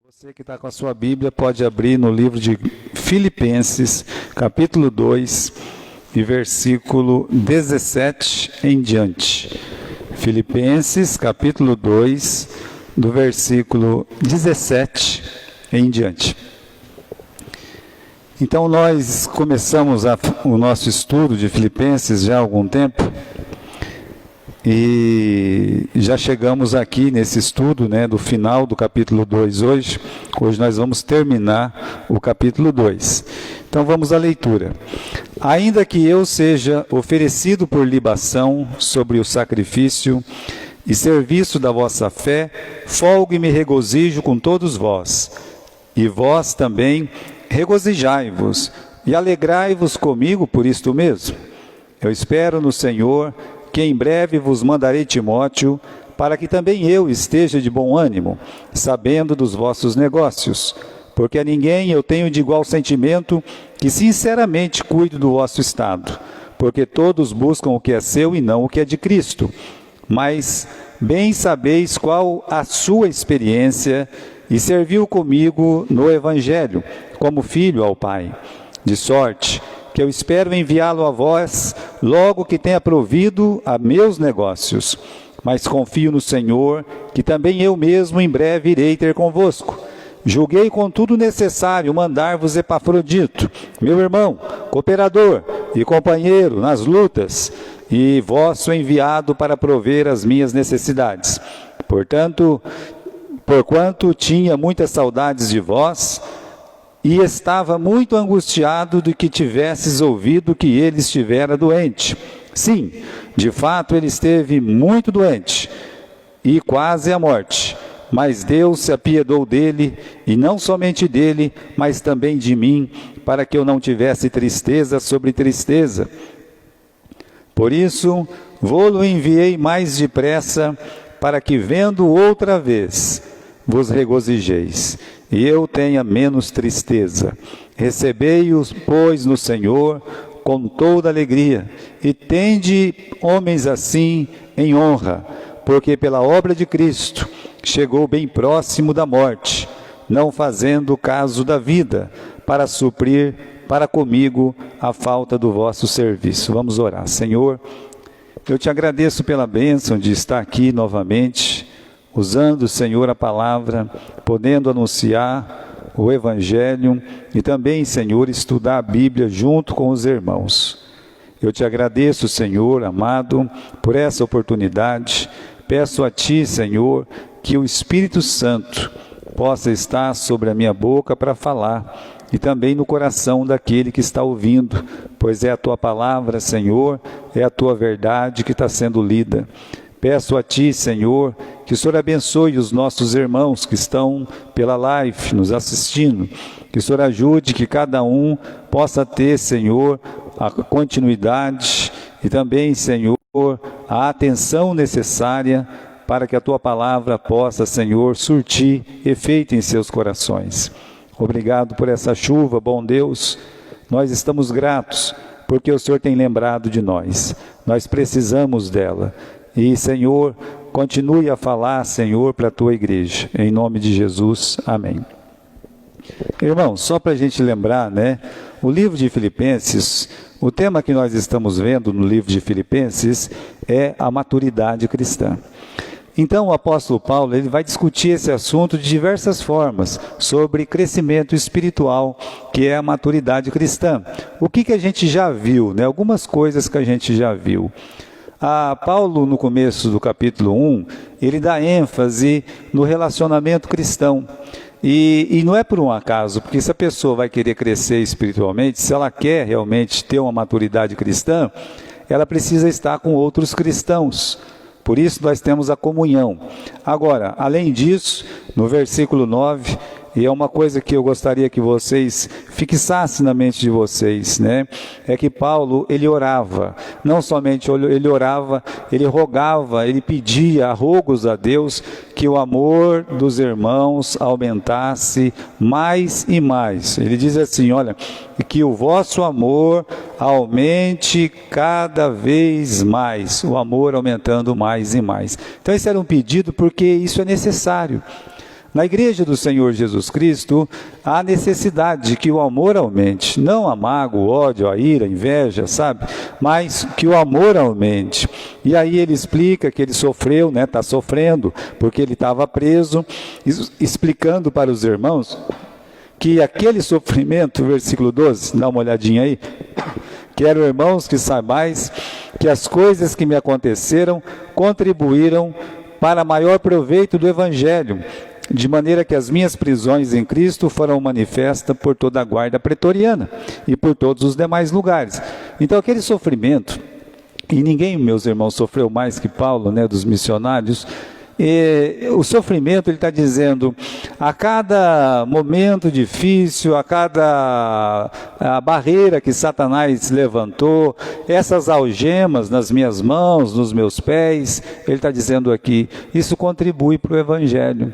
Você que está com a sua Bíblia pode abrir no livro de Filipenses, capítulo 2, e versículo 17 em diante. Filipenses, capítulo 2, do versículo 17 em diante. Então nós começamos o nosso estudo de Filipenses já há algum tempo, e já chegamos aqui nesse estudo, do final do capítulo 2 hoje. Hoje nós vamos terminar o capítulo 2. Então vamos à leitura. Ainda que eu seja oferecido por libação sobre o sacrifício e serviço da vossa fé, folgo e me regozijo com todos vós. E vós também regozijai-vos e alegrai-vos comigo por isto mesmo. Eu espero no Senhor que em breve vos mandarei Timóteo, para que também eu esteja de bom ânimo, sabendo dos vossos negócios, porque a ninguém eu tenho de igual sentimento, que sinceramente cuido do vosso estado, porque todos buscam o que é seu e não o que é de Cristo. Mas bem sabeis qual a sua experiência, e serviu comigo no Evangelho, como filho ao Pai, de sorte que eu espero enviá-lo a vós, logo que tenha provido a meus negócios. Mas confio no Senhor, que também eu mesmo em breve irei ter convosco. Julguei contudo necessário mandar-vos Epafrodito, meu irmão, cooperador e companheiro nas lutas, e vosso enviado para prover as minhas necessidades. Porquanto tinha muitas saudades de vós, e estava muito angustiado de que tivesses ouvido que ele estivera doente. Sim, de fato ele esteve muito doente, e quase à morte. Mas Deus se apiedou dele, e não somente dele, mas também de mim, para que eu não tivesse tristeza sobre tristeza. Por isso, vô-lo enviei mais depressa, para que, vendo outra vez, vos regozijeis, e eu tenha menos tristeza. Recebei-os, pois, no Senhor, com toda alegria, e tende homens assim em honra, porque pela obra de Cristo chegou bem próximo da morte, não fazendo caso da vida, para suprir para comigo a falta do vosso serviço. Vamos orar. Senhor, eu te agradeço pela bênção de estar aqui novamente, usando, Senhor, a palavra, podendo anunciar o Evangelho e também, Senhor, estudar a Bíblia junto com os irmãos. Eu te agradeço, Senhor, amado, por essa oportunidade. Peço a Ti, Senhor, que o Espírito Santo possa estar sobre a minha boca para falar e também no coração daquele que está ouvindo, pois é a Tua palavra, Senhor, é a Tua verdade que está sendo lida. Peço a Ti, Senhor, que o Senhor abençoe os nossos irmãos que estão pela live, nos assistindo. Que o Senhor ajude que cada um possa ter, Senhor, a continuidade e também, Senhor, a atenção necessária para que a Tua palavra possa, Senhor, surtir efeito em seus corações. Obrigado por essa chuva, bom Deus. Nós estamos gratos porque o Senhor tem lembrado de nós. Nós precisamos dela. E, Senhor, continue a falar, Senhor, para a Tua igreja. Em nome de Jesus, amém. Irmãos, só para a gente lembrar, o livro de Filipenses, o tema que nós estamos vendo no livro de Filipenses é a maturidade cristã. Então, o apóstolo Paulo ele vai discutir esse assunto de diversas formas, sobre crescimento espiritual, que é a maturidade cristã. O que a gente já viu, algumas coisas que a gente já viu. Paulo, no começo do capítulo 1, ele dá ênfase no relacionamento cristão. E não é por um acaso, porque se a pessoa vai querer crescer espiritualmente, se ela quer realmente ter uma maturidade cristã, ela precisa estar com outros cristãos. Por isso nós temos a comunhão. Agora, além disso, no versículo 9, e é uma coisa que eu gostaria que vocês fixassem na mente de vocês, é que Paulo, ele orava. Não somente ele orava, ele rogava, ele pedia rogos a Deus que o amor dos irmãos aumentasse mais e mais. Ele diz assim, olha, que o vosso amor aumente cada vez mais, o amor aumentando mais e mais. Então esse era um pedido porque isso é necessário. Na igreja do Senhor Jesus Cristo, há necessidade de que o amor aumente. Não a mágoa, o ódio, a ira, a inveja, sabe? Mas que o amor aumente. E aí ele explica que ele sofreu, né? Está sofrendo, porque ele estava preso, explicando para os irmãos que aquele sofrimento, versículo 12, dá uma olhadinha aí. Quero, irmãos, que saibais que as coisas que me aconteceram contribuíram para maior proveito do Evangelho, de maneira que as minhas prisões em Cristo foram manifestas por toda a guarda pretoriana e por todos os demais lugares. Então, aquele sofrimento, e ninguém, meus irmãos, sofreu mais que Paulo, né, dos missionários. O sofrimento, ele está dizendo, a cada momento difícil, a cada barreira que Satanás levantou, essas algemas nas minhas mãos, nos meus pés, ele está dizendo aqui, isso contribui para o Evangelho.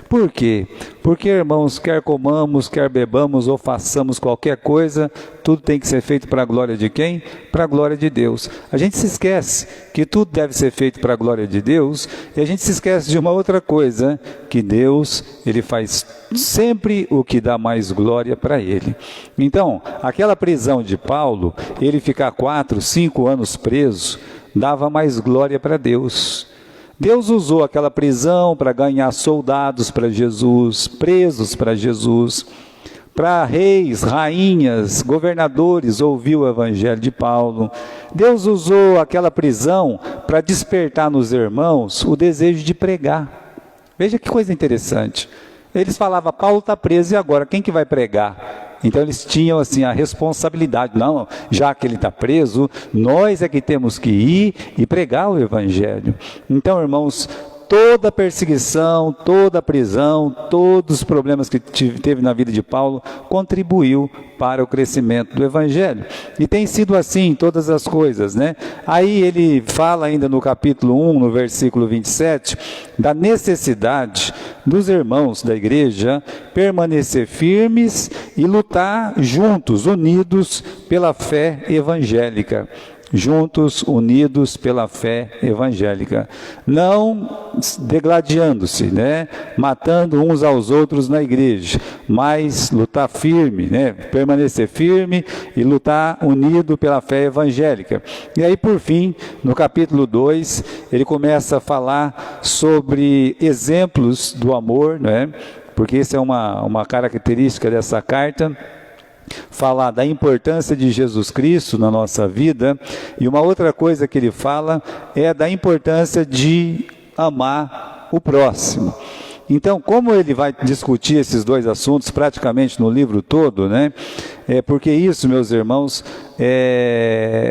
Por quê? Porque, irmãos, quer comamos, quer bebamos ou façamos qualquer coisa, tudo tem que ser feito para a glória de quem? Para a glória de Deus. A gente se esquece que tudo deve ser feito para a glória de Deus, e a gente se esquece de uma outra coisa, que Deus, ele faz sempre o que dá mais glória para ele. Então, aquela prisão de Paulo, ele ficar 4, 5 anos preso, dava mais glória para Deus. Deus usou aquela prisão para ganhar soldados para Jesus, presos para Jesus, para reis, rainhas, governadores ouvir o Evangelho de Paulo. Deus usou aquela prisão para despertar nos irmãos o desejo de pregar. Veja que coisa interessante. Eles falavam, Paulo está preso, e agora quem que vai pregar? Então eles tinham assim a responsabilidade, não, já que ele está preso, nós é que temos que ir e pregar o Evangelho. Então, irmãos, toda perseguição, toda prisão, todos os problemas que teve na vida de Paulo, contribuiu para o crescimento do Evangelho. E tem sido assim em todas as coisas, né? Aí ele fala ainda no capítulo 1, no versículo 27, da necessidade dos irmãos da igreja permanecer firmes e lutar juntos, unidos pela fé evangélica. Juntos, unidos pela fé evangélica, não degladiando-se, né? Matando uns aos outros na igreja, mas lutar firme, né? Permanecer firme e lutar unido pela fé evangélica. E aí, por fim, no capítulo 2, ele começa a falar sobre exemplos do amor, né? Porque essa é uma característica dessa carta, falar da importância de Jesus Cristo na nossa vida, e uma outra coisa que ele fala é da importância de amar o próximo. Então, como ele vai discutir esses dois assuntos praticamente no livro todo, né? Porque isso, meus irmãos,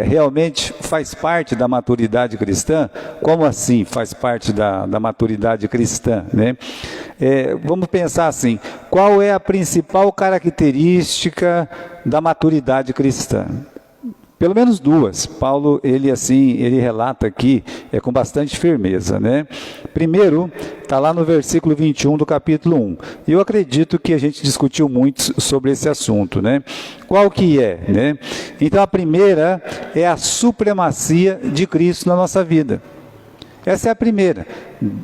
realmente faz parte da maturidade cristã. Como assim faz parte da maturidade cristã, né? Vamos pensar assim, qual é a principal característica da maturidade cristã? Pelo menos duas. Paulo, ele relata aqui com bastante firmeza, né? Primeiro, está lá no versículo 21 do capítulo 1. E eu acredito que a gente discutiu muito sobre esse assunto, né? Qual que é, né? Então, a primeira é a supremacia de Cristo na nossa vida. Essa é a primeira.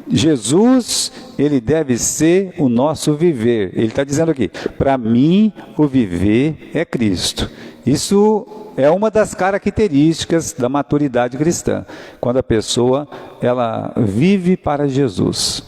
Jesus, ele deve ser o nosso viver. Ele está dizendo aqui, para mim, o viver é Cristo. Isso é uma das características da maturidade cristã, quando a pessoa ela vive para Jesus.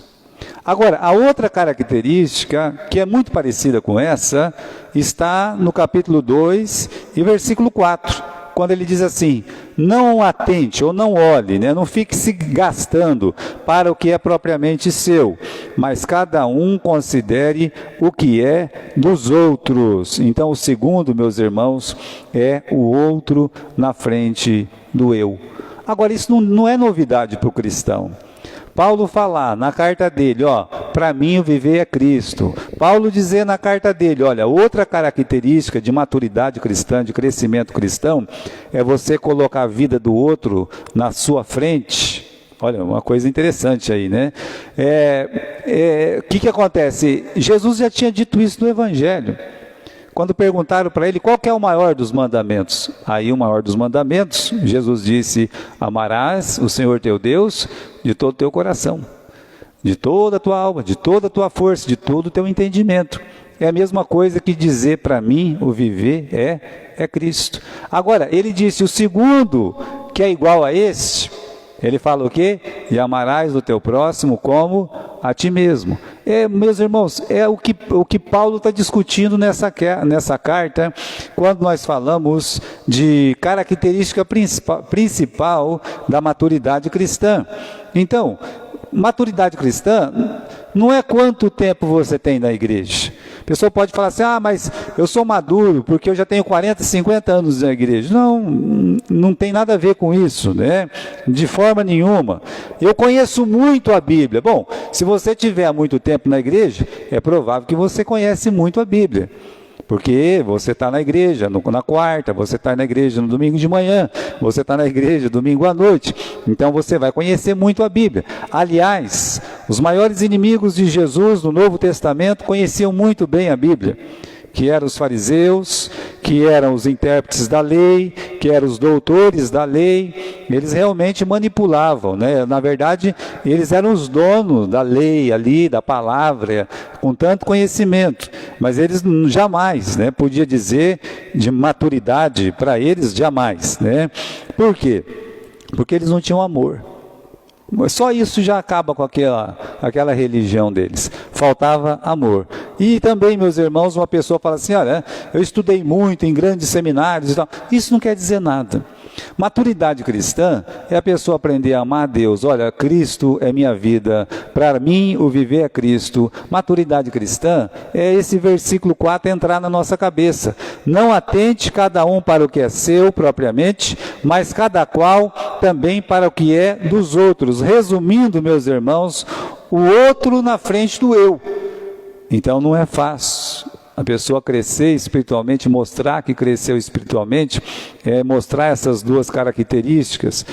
Agora, a outra característica, que é muito parecida com essa, está no capítulo 2 e versículo 4, quando ele diz assim, não atente ou não olhe, né? Não fique se gastando para o que é propriamente seu, mas cada um considere o que é dos outros. Então, o segundo, meus irmãos, é o outro na frente do eu. Agora, isso não é novidade para o cristão. Paulo falar na carta dele, para mim o viver é Cristo. Paulo dizer na carta dele, olha, outra característica de maturidade cristã, de crescimento cristão, é você colocar a vida do outro na sua frente. Olha, uma coisa interessante aí, né? O que acontece? Jesus já tinha dito isso no Evangelho. Quando perguntaram para ele qual que é o maior dos mandamentos, aí o maior dos mandamentos, Jesus disse, amarás o Senhor teu Deus de todo o teu coração, de toda a tua alma, de toda a tua força, de todo o teu entendimento. É a mesma coisa que dizer para mim, o viver é Cristo. Agora, ele disse, o segundo, que é igual a este, ele fala o quê? E amarás o teu próximo como a ti mesmo. Meus irmãos, é o que Paulo está discutindo nessa carta, quando nós falamos de característica principal da maturidade cristã. Então, maturidade cristã não é quanto tempo você tem na igreja. A pessoa pode falar assim, mas eu sou maduro porque eu já tenho 40, 50 anos na igreja. Não tem nada a ver com isso, né? De forma nenhuma. Eu conheço muito a Bíblia. Bom, se você tiver há muito tempo na igreja, é provável que você conhece muito a Bíblia. Porque você está na igreja na quarta, você está na igreja no domingo de manhã, você está na igreja domingo à noite. Então você vai conhecer muito a Bíblia. Aliás, os maiores inimigos de Jesus no Novo Testamento conheciam muito bem a Bíblia. Que eram os fariseus, que eram os intérpretes da lei, que eram os doutores da lei. Eles realmente manipulavam, né? Na verdade, eles eram os donos da lei ali, da palavra, com tanto conhecimento. Mas eles jamais, né, podia dizer de maturidade para eles, jamais, né? Por quê? Porque eles não tinham amor. Só isso já acaba com aquela religião deles. Faltava amor. E também, meus irmãos, uma pessoa fala assim, olha, eu estudei muito em grandes seminários e tal. Isso não quer dizer nada. Maturidade cristã é a pessoa aprender a amar a Deus. Olha, Cristo é minha vida, para mim o viver é Cristo. Maturidade cristã é esse versículo 4 entrar na nossa cabeça. Não atente cada um para o que é seu propriamente, mas cada qual também para o que é dos outros. Resumindo, meus irmãos, o outro na frente do eu. Então não é fácil. A pessoa crescer espiritualmente, mostrar que cresceu espiritualmente, mostrar essas duas características.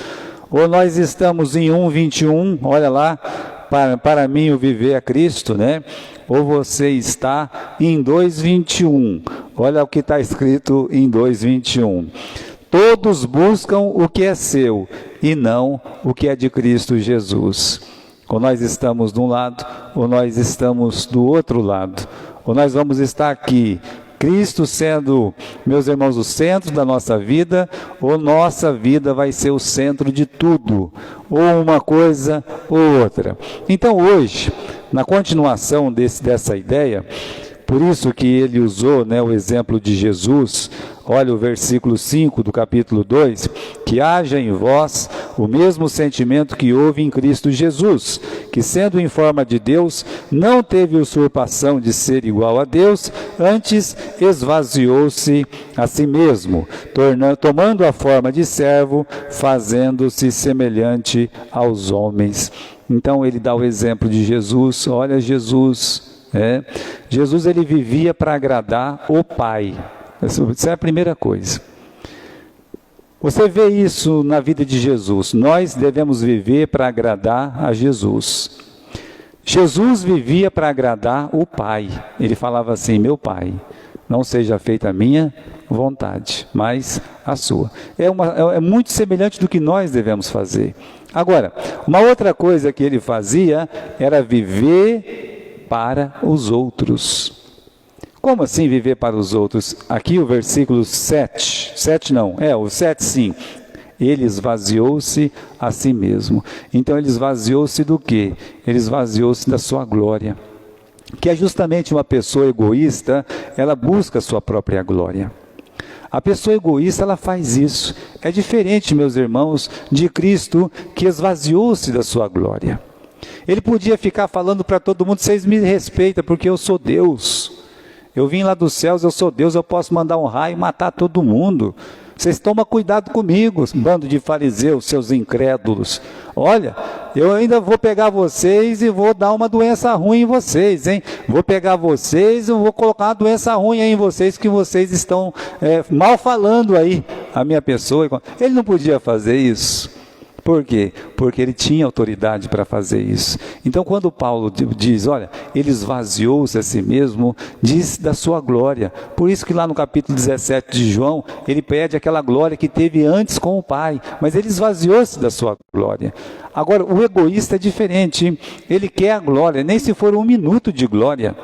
Ou nós estamos em 1:21, olha lá, para mim o viver é Cristo, né? Ou você está em 2:21, olha o que está escrito em 2:21. Todos buscam o que é seu e não o que é de Cristo Jesus. Ou nós estamos de um lado, ou nós estamos do outro lado. Ou nós vamos estar aqui, Cristo sendo, meus irmãos, o centro da nossa vida, ou nossa vida vai ser o centro de tudo, ou uma coisa ou outra. Então hoje, na continuação dessa ideia, por isso que ele usou, né, o exemplo de Jesus, olha o versículo 5 do capítulo 2, que haja em vós o mesmo sentimento que houve em Cristo Jesus, que sendo em forma de Deus, não teve usurpação de ser igual a Deus, antes esvaziou-se a si mesmo, tomando a forma de servo, fazendo-se semelhante aos homens. Então ele dá o exemplo de Jesus, olha Jesus, Jesus ele vivia para agradar o Pai. Essa é a primeira coisa. Você vê isso na vida de Jesus. Nós devemos viver para agradar a Jesus. Jesus vivia para agradar o Pai. Ele falava assim, meu Pai, não seja feita a minha vontade, mas a sua. É muito semelhante do que nós devemos fazer. Agora, uma outra coisa que ele fazia era viver para os outros. Como assim viver para os outros? Aqui o versículo 7 não, o 7 sim. Ele esvaziou-se a si mesmo. Então ele esvaziou-se do quê? Ele esvaziou-se da sua glória. Que é justamente uma pessoa egoísta, ela busca a sua própria glória. A pessoa egoísta, ela faz isso. É diferente, meus irmãos, de Cristo que esvaziou-se da sua glória. Ele podia ficar falando para todo mundo, vocês me respeitam porque eu sou Deus. Eu vim lá dos céus, eu sou Deus, eu posso mandar um raio e matar todo mundo. Vocês tomam cuidado comigo, bando de fariseus, seus incrédulos. Olha, eu ainda vou pegar vocês e vou dar uma doença ruim em vocês, hein? Vou pegar vocês e vou colocar uma doença ruim aí em vocês, que vocês estão mal falando aí a minha pessoa. Ele não podia fazer isso. Por quê? Porque ele tinha autoridade para fazer isso. Então, quando Paulo diz, olha, ele esvaziou-se a si mesmo, diz da sua glória. Por isso que lá no capítulo 17 de João, ele pede aquela glória que teve antes com o Pai, mas ele esvaziou-se da sua glória. Agora, o egoísta é diferente, ele quer a glória, nem se for 1 minuto de glória.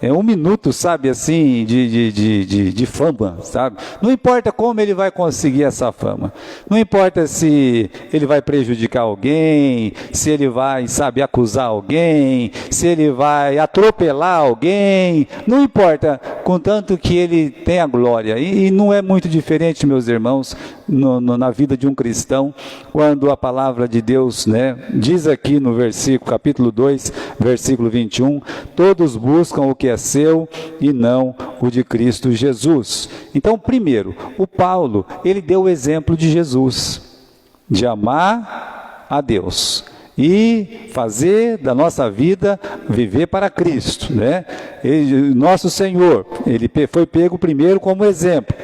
É 1 minuto, sabe, assim, de fama, sabe? Não importa como ele vai conseguir essa fama. Não importa se ele vai prejudicar alguém, se ele vai, sabe, acusar alguém, se ele vai atropelar alguém. Não importa, contanto que ele tenha glória. E não é muito diferente, meus irmãos, na vida de um cristão, quando a palavra de Deus, né, diz aqui no versículo, capítulo 2, versículo 21, todos buscam o que é seu e não o de Cristo Jesus. Então, primeiro, o Paulo, ele deu o exemplo de Jesus, de amar a Deus e fazer da nossa vida viver para Cristo, né? Nosso Senhor, ele foi pego primeiro como exemplo,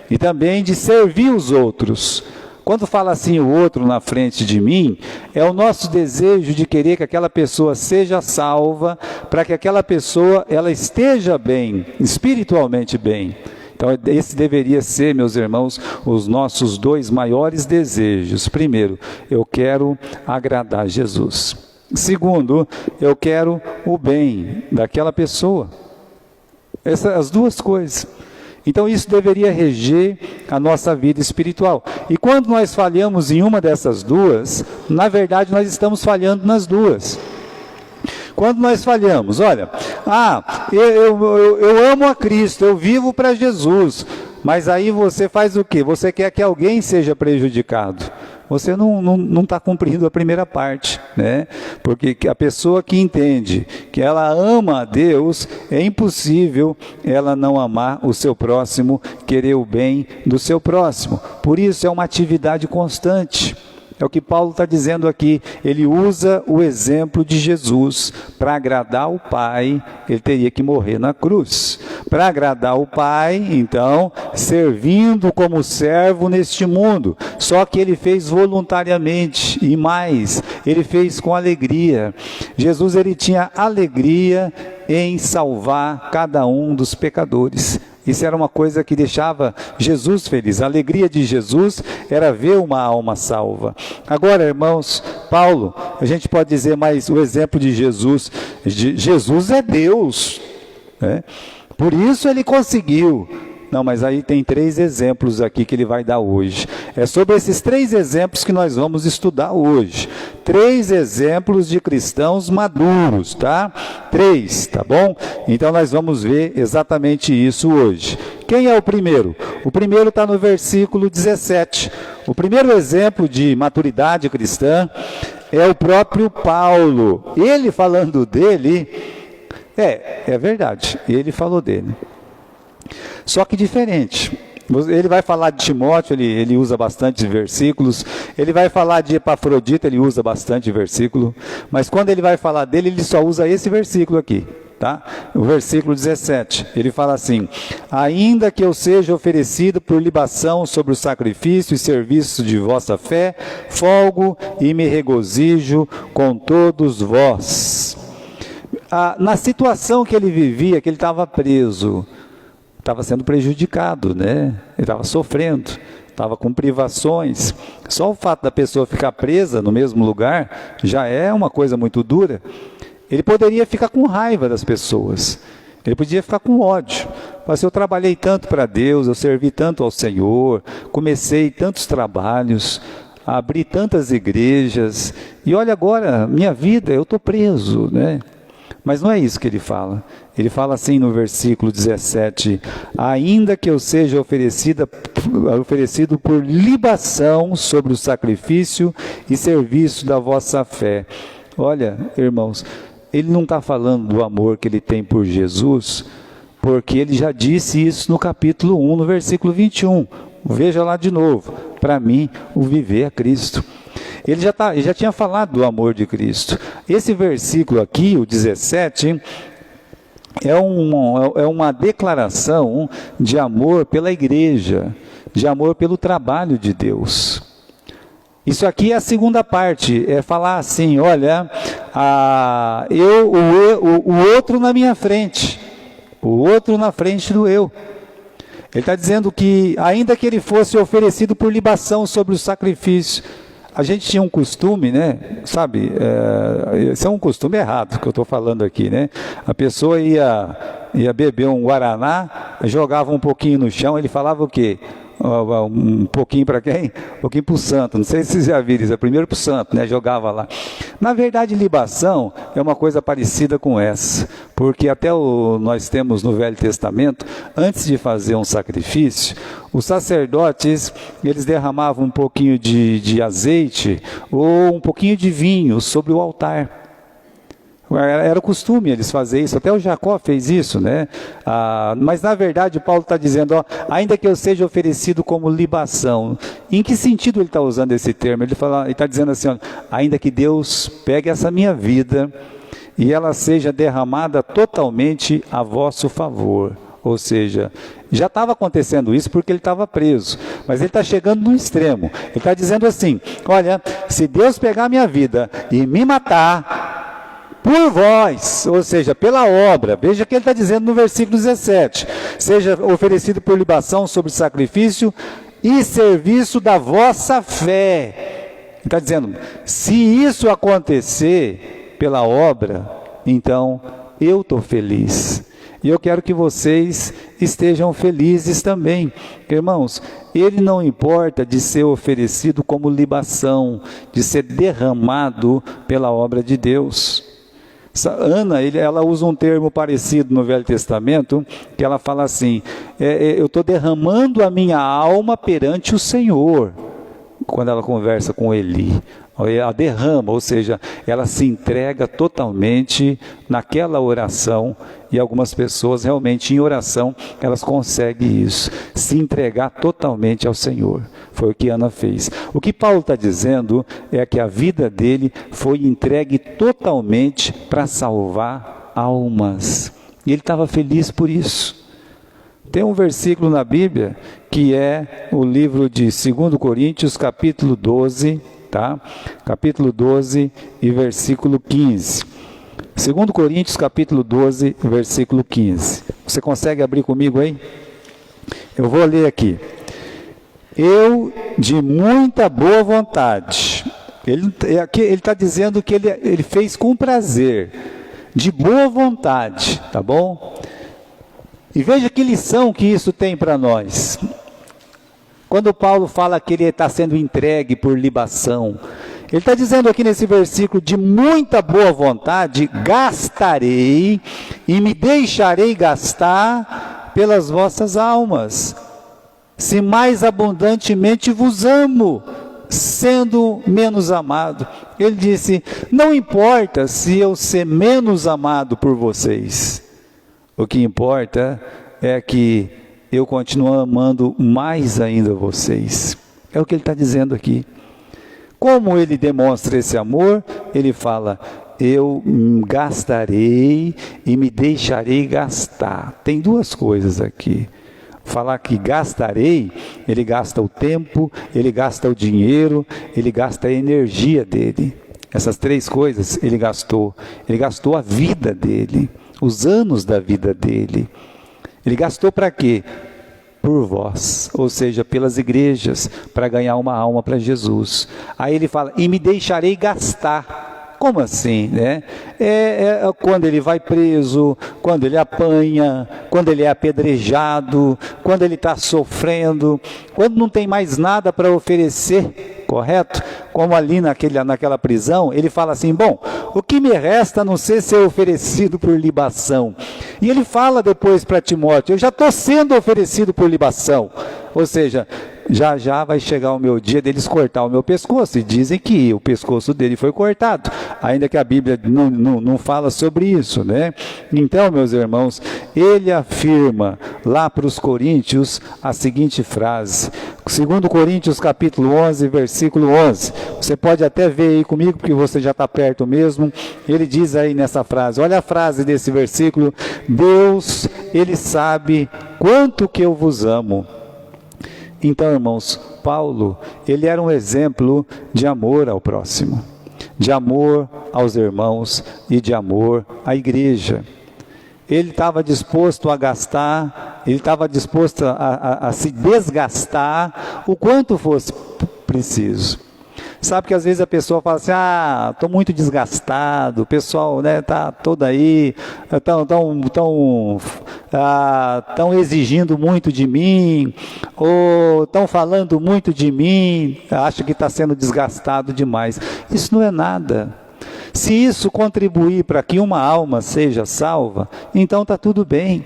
e também de servir os outros. Quando fala assim o outro na frente de mim, é o nosso desejo de querer que aquela pessoa seja salva, para que aquela pessoa ela esteja bem, espiritualmente bem. Então esse deveria ser, meus irmãos, os nossos 2 maiores desejos. Primeiro, eu quero agradar Jesus. Segundo, eu quero o bem daquela pessoa. As 2 coisas. Então isso deveria reger a nossa vida espiritual. E quando nós falhamos em uma dessas 2, na verdade nós estamos falhando nas 2. Quando nós falhamos, olha, eu amo a Cristo, eu vivo para Jesus, mas aí você faz o quê? Você quer que alguém seja prejudicado. Você não está cumprindo a primeira parte, né? Porque a pessoa que entende que ela ama a Deus, é impossível ela não amar o seu próximo, querer o bem do seu próximo. Por isso é uma atividade constante. É o que Paulo está dizendo aqui. Ele usa o exemplo de Jesus. Para agradar o Pai, ele teria que morrer na cruz. Para agradar o Pai, então, servindo como servo neste mundo. Só que ele fez voluntariamente e mais, ele fez com alegria. Jesus, ele tinha alegria em salvar cada um dos pecadores. Isso era uma coisa que deixava Jesus feliz. A alegria de Jesus era ver uma alma salva. Agora, irmãos, Paulo, a gente pode dizer mais o exemplo de Jesus. Jesus é Deus, né? Por isso ele conseguiu. Não, mas aí tem 3 exemplos aqui que ele vai dar hoje. É sobre esses 3 exemplos que nós vamos estudar hoje. 3 exemplos de cristãos maduros, tá? 3, tá bom? Então nós vamos ver exatamente isso hoje. Quem é o primeiro? O primeiro está no versículo 17. O primeiro exemplo de maturidade cristã é o próprio Paulo. Ele falando dele, é verdade, ele falou dele. Só que diferente. Ele vai falar de Timóteo, ele usa bastante versículos. Ele vai falar de Epafrodito, ele usa bastante versículo. Mas quando ele vai falar dele, ele só usa esse versículo aqui, tá? O versículo 17, ele fala assim: ainda que eu seja oferecido por libação sobre o sacrifício e serviço de vossa fé, folgo e me regozijo com todos vós. Na situação que ele vivia, que ele estava preso, estava sendo prejudicado, né? Ele estava sofrendo, estava com privações. Só o fato da pessoa ficar presa no mesmo lugar já é uma coisa muito dura. Ele poderia ficar com raiva das pessoas, ele podia ficar com ódio. Mas eu trabalhei tanto para Deus, eu servi tanto ao Senhor, comecei tantos trabalhos, abri tantas igrejas, e olha agora, minha vida, eu estou preso, né? Mas não é isso que ele fala. Ele fala assim no versículo 17: ainda que eu seja oferecido por libação sobre o sacrifício e serviço da vossa fé. Olha, irmãos, ele não está falando do amor que ele tem por Jesus, porque ele já disse isso no capítulo 1, no versículo 21. Veja lá de novo: para mim, o viver é Cristo. Ele já tinha falado do amor de Cristo. Esse versículo aqui, o 17, é uma declaração de amor pela igreja, de amor pelo trabalho de Deus. Isso aqui é a segunda parte, é falar assim, olha, o outro na minha frente, o outro na frente do eu. Ele está dizendo que, ainda que ele fosse oferecido por libação sobre o sacrifício, a gente tinha um costume, né? Sabe, esse é um costume errado que eu estou falando aqui, né? A pessoa ia beber um guaraná, jogava um pouquinho no chão, ele falava o quê? Um pouquinho para quem? Um pouquinho para o santo. Não sei se vocês já viram isso. É primeiro para o santo, né? Jogava lá. Na verdade, libação é uma coisa parecida com essa. Porque até nós temos no Velho Testamento, antes de fazer um sacrifício, os sacerdotes, eles derramavam um pouquinho de azeite ou um pouquinho de vinho sobre o altar. Era o costume eles fazerem isso, até o Jacó fez isso, né? Mas na verdade Paulo está dizendo, ó, ainda que eu seja oferecido como libação. Em que sentido ele está usando esse termo? Ele está dizendo assim, ó, ainda que Deus pegue essa minha vida e ela seja derramada totalmente a vosso favor. Ou seja, já estava acontecendo isso porque ele estava preso, mas ele está chegando no extremo. Ele está dizendo assim, olha, se Deus pegar a minha vida e me matar por vós, ou seja, pela obra, veja o que ele está dizendo no versículo 17, seja oferecido por libação sobre sacrifício e serviço da vossa fé. Ele está dizendo, se isso acontecer pela obra, então eu estou feliz. E eu quero que vocês estejam felizes também. Irmãos, ele não importa de ser oferecido como libação, de ser derramado pela obra de Deus. Ana, ela usa um termo parecido no Velho Testamento, que ela fala assim, eu estou derramando a minha alma perante o Senhor, quando ela conversa com Eli. Ela derrama, ou seja, ela se entrega totalmente naquela oração, e algumas pessoas realmente em oração, elas conseguem isso, se entregar totalmente ao Senhor. Foi o que Ana fez. O que Paulo está dizendo é que a vida dele foi entregue totalmente para salvar almas. E ele estava feliz por isso. Tem um versículo na Bíblia, que é o livro de 2 Coríntios, capítulo 12, tá? Capítulo 12 e versículo 15. 2 Coríntios, capítulo 12, versículo 15. Você consegue abrir comigo aí? Eu vou ler aqui. Eu, de muita boa vontade, ele está dizendo que ele fez com prazer, de boa vontade, tá bom? E veja que lição que isso tem para nós. Quando Paulo fala que ele está sendo entregue por libação, ele está dizendo aqui nesse versículo, de muita boa vontade, gastarei e me deixarei gastar pelas vossas almas, se mais abundantemente vos amo, sendo menos amado. Ele disse, não importa se eu ser menos amado por vocês, o que importa é que eu continuo amando mais ainda vocês. É o que ele está dizendo aqui. Como ele demonstra esse amor? Ele fala, eu gastarei e me deixarei gastar. Tem duas coisas aqui. Falar que gastarei, ele gasta o tempo, ele gasta o dinheiro, ele gasta a energia dele. Essas três coisas ele gastou. Ele gastou a vida dele, os anos da vida dele. Ele gastou para quê? Por vós, ou seja, pelas igrejas, para ganhar uma alma para Jesus. Aí ele fala, e me deixarei gastar. Como assim, né? Quando ele vai preso, quando ele apanha, quando ele é apedrejado, quando ele está sofrendo, quando não tem mais nada para oferecer, correto? Como ali naquela prisão, ele fala assim, bom, o que me resta a não ser oferecido por libação? E ele fala depois para Timóteo, eu já estou sendo oferecido por libação. Ou seja, já vai chegar o meu dia deles cortar o meu pescoço. E dizem que o pescoço dele foi cortado, ainda que a Bíblia não fala sobre isso, né? Então, meus irmãos, ele afirma lá para os Coríntios a seguinte frase, 2 Coríntios capítulo 11, versículo 11. Você pode até ver aí comigo, porque você já está perto mesmo. Ele diz aí nessa frase, olha a frase desse versículo, Deus, Ele sabe quanto que eu vos amo. Então, irmãos, Paulo, ele era um exemplo de amor ao próximo, de amor aos irmãos e de amor à igreja. Ele estava disposto a gastar, ele estava disposto a se desgastar o quanto fosse preciso. Sabe que às vezes a pessoa fala assim, estou muito desgastado, o pessoal está todo aí, estão exigindo muito de mim, ou estão falando muito de mim, acha que está sendo desgastado demais. Isso não é nada. Se isso contribuir para que uma alma seja salva, então está tudo bem.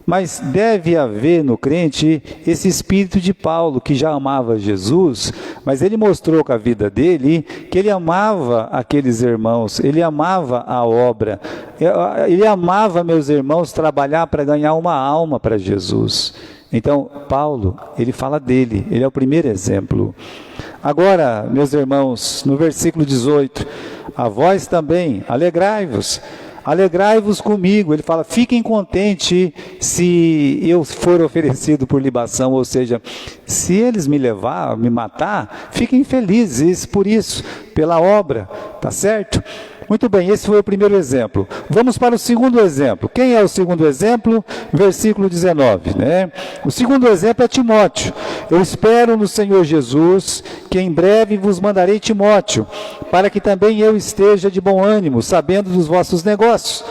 Mas deve haver no crente esse espírito de Paulo, que já amava Jesus, mas ele mostrou com a vida dele que ele amava aqueles irmãos, ele amava a obra, ele amava, meus irmãos, trabalhar para ganhar uma alma para Jesus. Então, Paulo, ele fala dele, ele é o primeiro exemplo. Agora, meus irmãos, no versículo 18, a vós também, alegrai-vos comigo. Ele fala, fiquem contentes se eu for oferecido por libação, ou seja, se eles me matar, fiquem felizes por isso, pela obra, tá certo? Muito bem, esse foi o primeiro exemplo. Vamos para o segundo exemplo. Quem é o segundo exemplo? Versículo 19, né? O segundo exemplo é Timóteo. Eu espero no Senhor Jesus que em breve vos mandarei Timóteo, para que também eu esteja de bom ânimo, sabendo dos vossos negócios.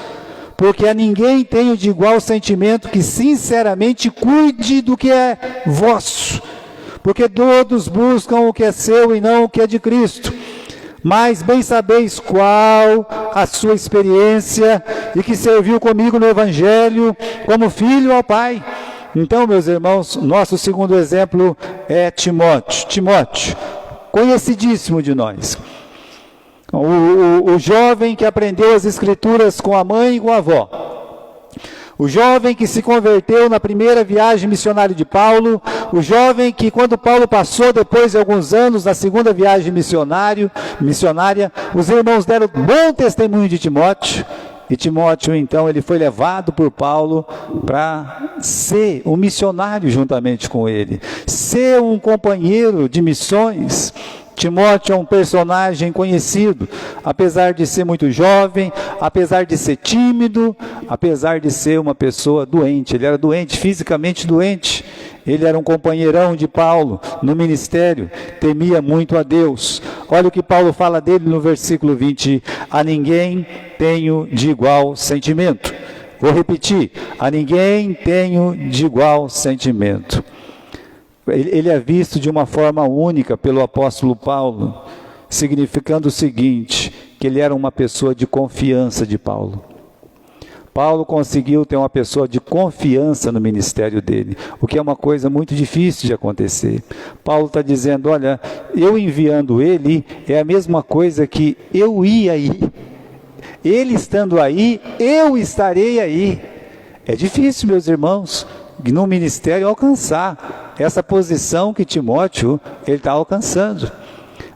Porque a ninguém tenho de igual sentimento que sinceramente cuide do que é vosso. Porque todos buscam o que é seu e não o que é de Cristo. Mas bem sabeis qual a sua experiência e que serviu comigo no Evangelho como filho ao Pai. Então, meus irmãos, nosso segundo exemplo é Timóteo. Timóteo, conhecidíssimo de nós. O jovem que aprendeu as Escrituras com a mãe e com a avó. O jovem que se converteu na primeira viagem missionária de Paulo, o jovem que quando Paulo passou, depois de alguns anos, na segunda viagem missionária, os irmãos deram bom testemunho de Timóteo, e Timóteo então ele foi levado por Paulo para ser um missionário juntamente com ele, ser um companheiro de missões. Timóteo é um personagem conhecido, apesar de ser muito jovem, apesar de ser tímido, apesar de ser uma pessoa doente. Ele era doente, fisicamente doente. Ele era um companheirão de Paulo no ministério, temia muito a Deus. Olha o que Paulo fala dele no versículo 20. A ninguém tenho de igual sentimento. Vou repetir. A ninguém tenho de igual sentimento. Ele é visto de uma forma única pelo apóstolo Paulo, significando o seguinte, que ele era uma pessoa de confiança de Paulo. Paulo conseguiu ter uma pessoa de confiança no ministério dele, o que é uma coisa muito difícil de acontecer. Paulo está dizendo, olha, eu enviando ele é a mesma coisa que eu ia aí. Ele estando aí, eu estarei aí. É difícil, meus irmãos, no ministério alcançar essa posição que Timóteo ele está alcançando.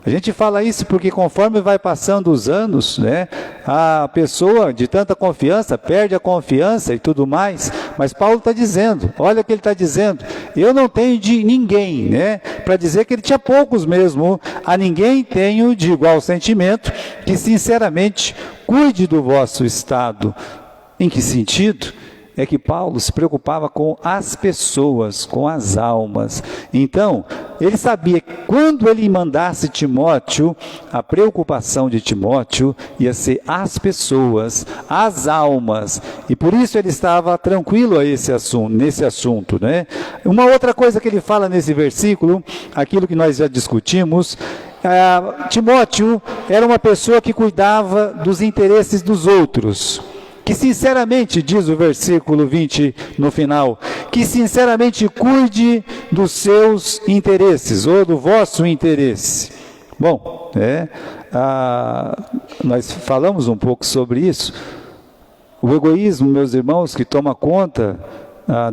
A gente fala isso porque conforme vai passando os anos, né, a pessoa de tanta confiança perde a confiança e tudo mais, mas Paulo está dizendo, olha o que ele está dizendo, eu não tenho de ninguém, né, para dizer que ele tinha poucos mesmo, a ninguém tenho de igual sentimento, que sinceramente cuide do vosso estado. Em que sentido? É que Paulo se preocupava com as pessoas, com as almas. Então, ele sabia que quando ele mandasse Timóteo, a preocupação de Timóteo ia ser as pessoas, as almas. E por isso ele estava tranquilo nesse assunto, né? Uma outra coisa que ele fala nesse versículo, aquilo que nós já discutimos, Timóteo era uma pessoa que cuidava dos interesses dos outros. Que sinceramente, diz o versículo 20 no final, que sinceramente cuide dos seus interesses, ou do vosso interesse. Bom, nós falamos um pouco sobre isso. O egoísmo, meus irmãos, que toma conta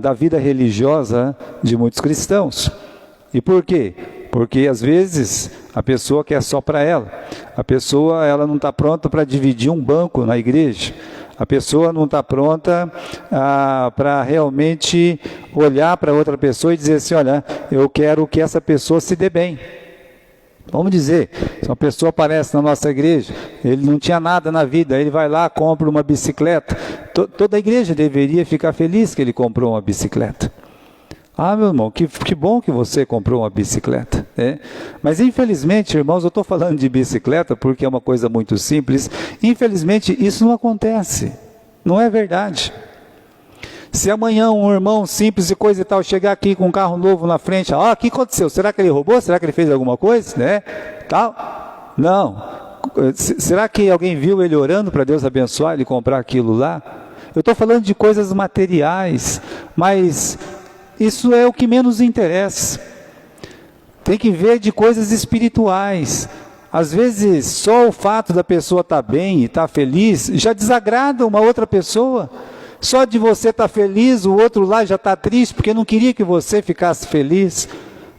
da vida religiosa de muitos cristãos. E por quê? Porque às vezes a pessoa quer só para ela. A pessoa ela não está pronta para dividir um banco na igreja. A pessoa não está pronta para realmente olhar para outra pessoa e dizer assim, olha, eu quero que essa pessoa se dê bem. Vamos dizer, se uma pessoa aparece na nossa igreja, ele não tinha nada na vida, ele vai lá, compra uma bicicleta, toda a igreja deveria ficar feliz que ele comprou uma bicicleta. Ah, meu irmão, que bom que você comprou uma bicicleta. Mas infelizmente, irmãos, eu estou falando de bicicleta porque é uma coisa muito simples, infelizmente isso não acontece, não é verdade. Se amanhã um irmão simples e coisa e tal chegar aqui com um carro novo na frente, o que aconteceu? Será que ele roubou? Será que ele fez alguma coisa? Tal? Não. Será que alguém viu ele orando para Deus abençoar ele comprar aquilo lá? Eu estou falando de coisas materiais, mas isso é o que menos interessa. Tem que ver de coisas espirituais. Às vezes, só o fato da pessoa estar bem e estar feliz já desagrada uma outra pessoa. Só de você estar feliz, o outro lá já está triste, porque não queria que você ficasse feliz.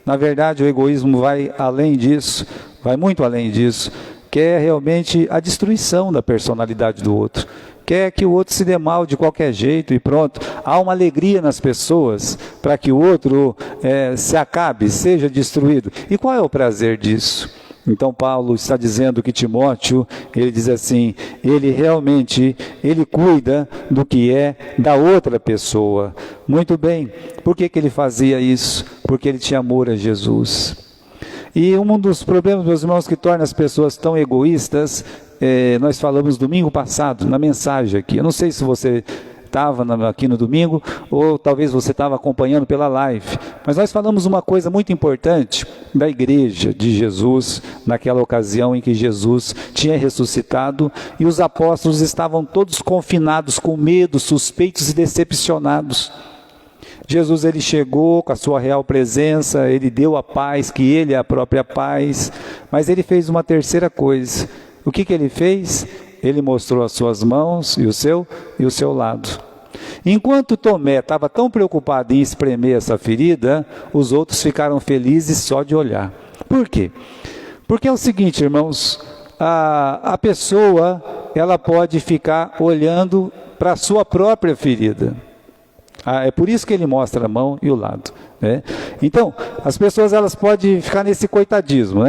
Na verdade, o egoísmo vai além disso, vai muito além disso. Quer realmente a destruição da personalidade do outro. Quer que o outro se dê mal de qualquer jeito e pronto. Há uma alegria nas pessoas para que o outro se acabe, seja destruído. E qual é o prazer disso? Então Paulo está dizendo que Timóteo, ele diz assim, ele cuida do que é da outra pessoa. Muito bem, por que ele fazia isso? Porque ele tinha amor a Jesus. E um dos problemas, meus irmãos, que torna as pessoas tão egoístas, nós falamos domingo passado, na mensagem aqui. Eu não sei se você estava aqui no domingo, ou talvez você estava acompanhando pela live, mas nós falamos uma coisa muito importante da igreja de Jesus, naquela ocasião em que Jesus tinha ressuscitado, e os apóstolos estavam todos confinados com medo, suspeitos e decepcionados. Jesus, ele chegou com a sua real presença, ele deu a paz, que ele é a própria paz, mas ele fez uma terceira coisa. O que ele fez? Ele mostrou as suas mãos e o seu lado. Enquanto Tomé estava tão preocupado em espremer essa ferida, os outros ficaram felizes só de olhar. Por quê? Porque é o seguinte, irmãos, a pessoa, ela pode ficar olhando para a sua própria ferida. É por isso que ele mostra a mão e o lado. Então, as pessoas, elas podem ficar nesse coitadismo,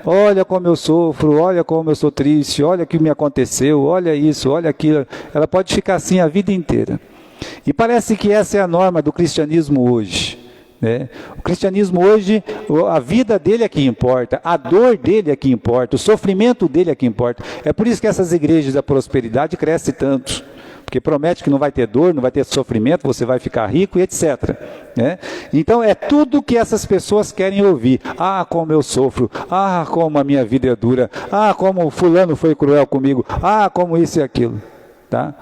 Olha como eu sofro, olha como eu sou triste, olha o que me aconteceu, olha isso, olha aquilo. Ela pode ficar assim a vida inteira. E parece que essa é a norma do cristianismo hoje. O cristianismo hoje, a vida dele é que importa, a dor dele é que importa, o sofrimento dele é que importa. É por isso que essas igrejas da prosperidade crescem tanto. Porque promete que não vai ter dor, não vai ter sofrimento, você vai ficar rico e etc. Então é tudo que essas pessoas querem ouvir. Ah, como eu sofro. Ah, como a minha vida é dura. Ah, como o fulano foi cruel comigo. Ah, como isso e aquilo. Tá?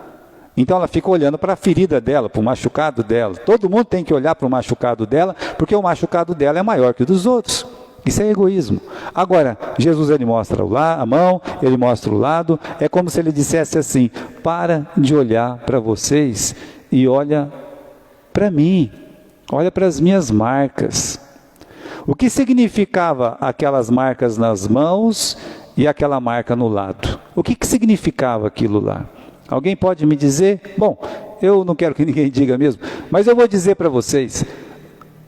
Então ela fica olhando para a ferida dela, para o machucado dela. Todo mundo tem que olhar para o machucado dela, porque o machucado dela é maior que o dos outros. Isso é egoísmo. Agora, Jesus, ele mostra a mão, ele mostra o lado, é como se ele dissesse assim, para de olhar para vocês e olha para mim, olha para as minhas marcas. O que significava aquelas marcas nas mãos e aquela marca no lado? O que significava aquilo lá? Alguém pode me dizer? Bom, eu não quero que ninguém diga mesmo, mas eu vou dizer para vocês,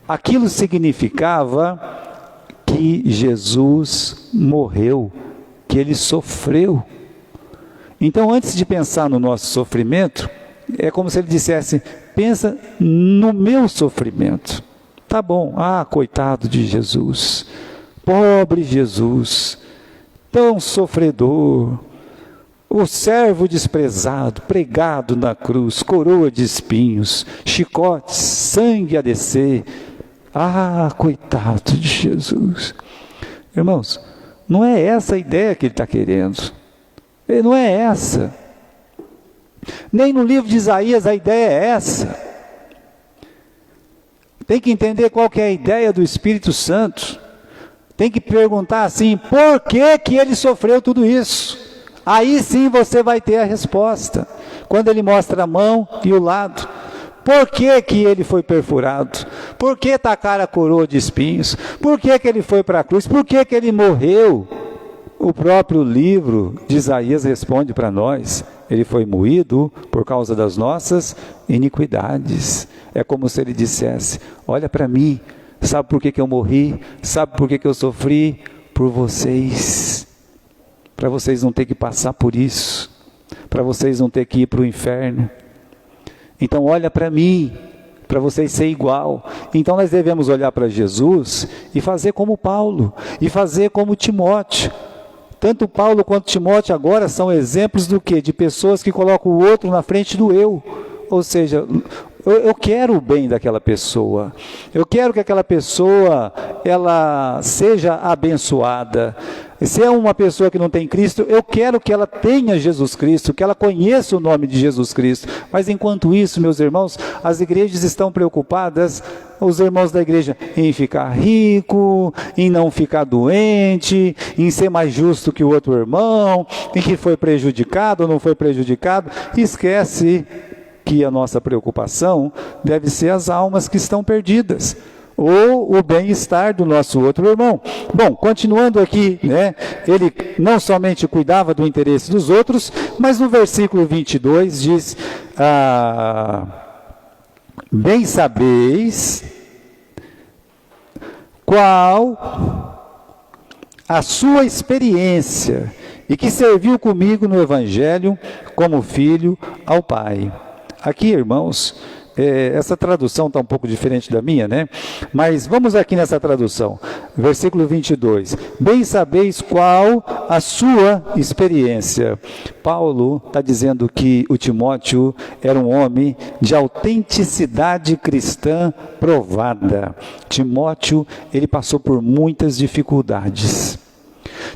aquilo significava que Jesus morreu, que ele sofreu. Então, antes de pensar no nosso sofrimento, é como se ele dissesse, pensa no meu sofrimento. Tá bom, coitado de Jesus, pobre Jesus, tão sofredor, o servo desprezado, pregado na cruz, coroa de espinhos, chicotes, sangue a descer. Coitado de Jesus. Irmãos, não é essa a ideia que ele está querendo. Não é essa. Nem no livro de Isaías a ideia é essa. Tem que entender qual que é a ideia do Espírito Santo. Tem que perguntar assim, por que ele sofreu tudo isso? Aí sim você vai ter a resposta. Quando ele mostra a mão e o lado. Por que ele foi perfurado? Por que tacaram a coroa de espinhos? Por que ele foi para a cruz? Por que ele morreu? O próprio livro de Isaías responde para nós: ele foi moído por causa das nossas iniquidades. É como se ele dissesse: olha para mim, sabe por que eu morri? Sabe por que eu sofri? Por vocês. Para vocês não ter que passar por isso. Para vocês não ter que ir para o inferno. Então olha para mim, para vocês ser igual. Então nós devemos olhar para Jesus e fazer como Paulo, e fazer como Timóteo. Tanto Paulo quanto Timóteo agora são exemplos do quê? De pessoas que colocam o outro na frente do eu. Ou seja, eu quero o bem daquela pessoa. Eu quero que aquela pessoa, ela seja abençoada. Se é uma pessoa que não tem Cristo, eu quero que ela tenha Jesus Cristo, que ela conheça o nome de Jesus Cristo. Mas enquanto isso, meus irmãos, as igrejas estão preocupadas, os irmãos da igreja, em ficar rico, em não ficar doente, em ser mais justo que o outro irmão, em que foi prejudicado ou não foi prejudicado. Esquece que a nossa preocupação deve ser as almas que estão perdidas, ou o bem-estar do nosso outro irmão. Bom, continuando aqui, né, ele não somente cuidava do interesse dos outros, mas no versículo 22 diz: bem sabeis qual a sua experiência, e que serviu comigo no Evangelho como filho ao Pai. Aqui, irmãos, essa tradução está um pouco diferente da minha, né? Mas vamos aqui nessa tradução, versículo 22. Bem sabeis qual a sua experiência. Paulo está dizendo que o Timóteo era um homem de autenticidade cristã provada. Timóteo, ele passou por muitas dificuldades.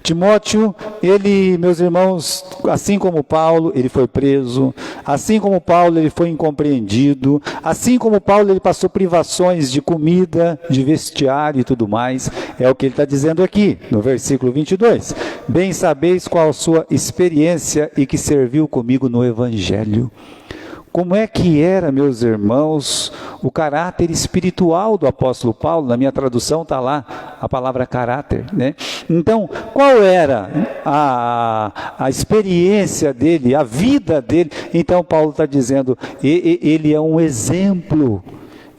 Timóteo, ele, meus irmãos, assim como Paulo, ele foi preso, assim como Paulo, ele foi incompreendido, assim como Paulo, ele passou privações de comida, de vestiário e tudo mais. É o que ele está dizendo aqui, no versículo 22. Bem sabeis qual a sua experiência e que serviu comigo no Evangelho. Como é que era, meus irmãos, o caráter espiritual do apóstolo Paulo? Na minha tradução está lá a palavra caráter, né? Então, qual era a experiência dele, a vida dele? Então, Paulo está dizendo, ele é um exemplo.